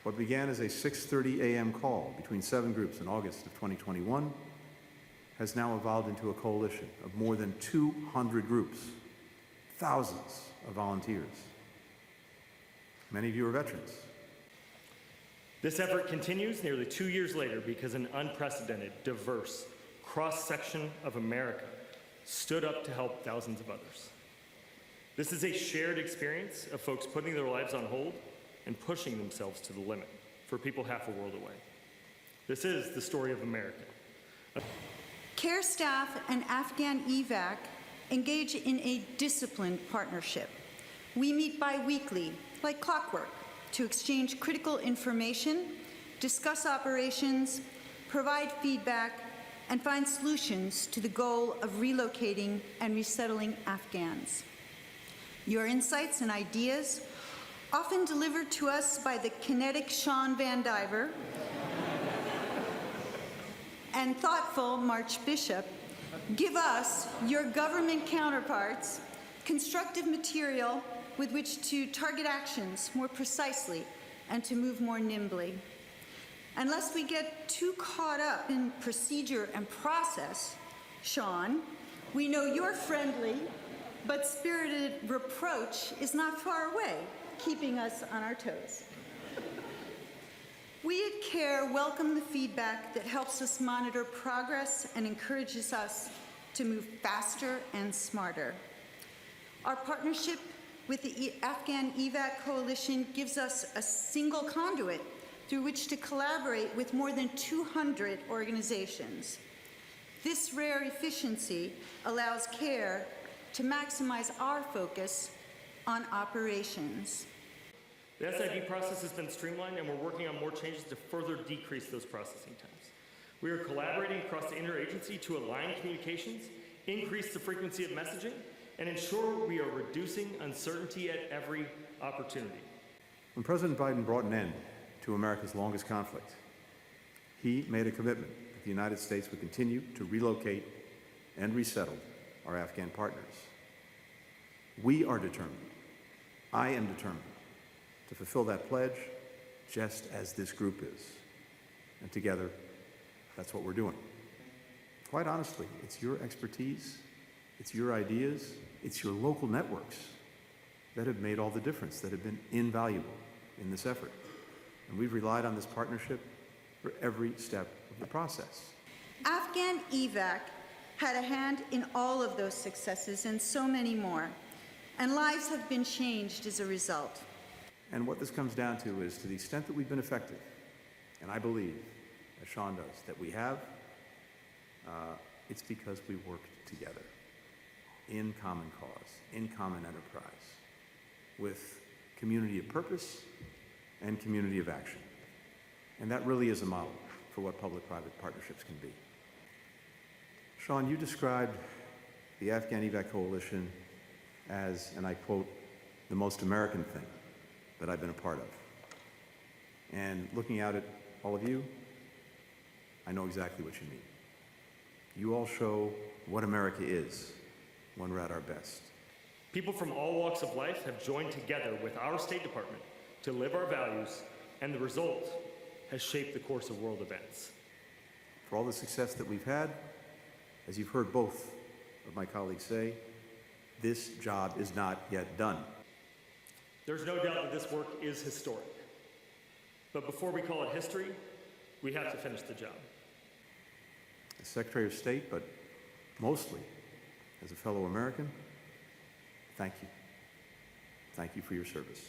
What began as a 6:30 a.m. call between 7 groups in August of 2021 has now evolved into a coalition of more than 200 groups, thousands of volunteers. Many of you are veterans. This effort continues nearly 2 years later because an unprecedented, diverse cross-section of America stood up to help thousands of others. This is a shared experience of folks putting their lives on hold and pushing themselves to the limit for people half a world away. This is the story of America. CARE staff and AfghanEvac engage in a disciplined partnership. We meet bi-weekly, like clockwork, to exchange critical information, discuss operations, provide feedback, and find solutions to the goal of relocating and resettling Afghans. Your insights and ideas, often delivered to us by the kinetic Sean Van Diver and thoughtful March Bishop, give us, your government counterparts, constructive material with which to target actions more precisely and to move more nimbly. Unless we get too caught up in procedure and process, Sean, we know your friendly but spirited reproach is not far away, keeping us on our toes. We at CARE welcome the feedback that helps us monitor progress and encourages us to move faster and smarter. Our partnership with the AfghanEvac Coalition gives us a single conduit through which to collaborate with more than 200 organizations. This rare efficiency allows CARE to maximize our focus on operations. The SID process has been streamlined, and we're working on more changes to further decrease those processing times. We are collaborating across the interagency to align communications, increase the frequency of messaging, and ensure we are reducing uncertainty at every opportunity. When President Biden brought an end to America's longest conflict, he made a commitment that the United States would continue to relocate and resettle our Afghan partners. We are determined, I am determined, to fulfill that pledge just as this group is. And together, that's what we're doing. Quite honestly, it's your expertise, it's your ideas, it's your local networks that have made all the difference, that have been invaluable in this effort. And we've relied on this partnership for every step of the process. AfghanEvac had a hand in all of those successes and so many more, and lives have been changed as a result. And what this comes down to is, to the extent that we've been effective, and I believe, as Sean does, that we have, it's because we worked together in common cause, in common enterprise, with community of purpose and community of action. And that really is a model for what public-private partnerships can be. Sean, you described the AfghanEvac Coalition as, and I quote, the most American thing that I've been a part of. And looking out at all of you, I know exactly what you mean. You all show what America is when we're at our best. People from all walks of life have joined together with our State Department to live our values, and the result has shaped the course of world events. For all the success that we've had, as you've heard both of my colleagues say, this job is not yet done. There's no doubt that this work is historic. But before we call it history, we have to finish the job. As Secretary of State, but mostly as a fellow American, thank you. Thank you for your service.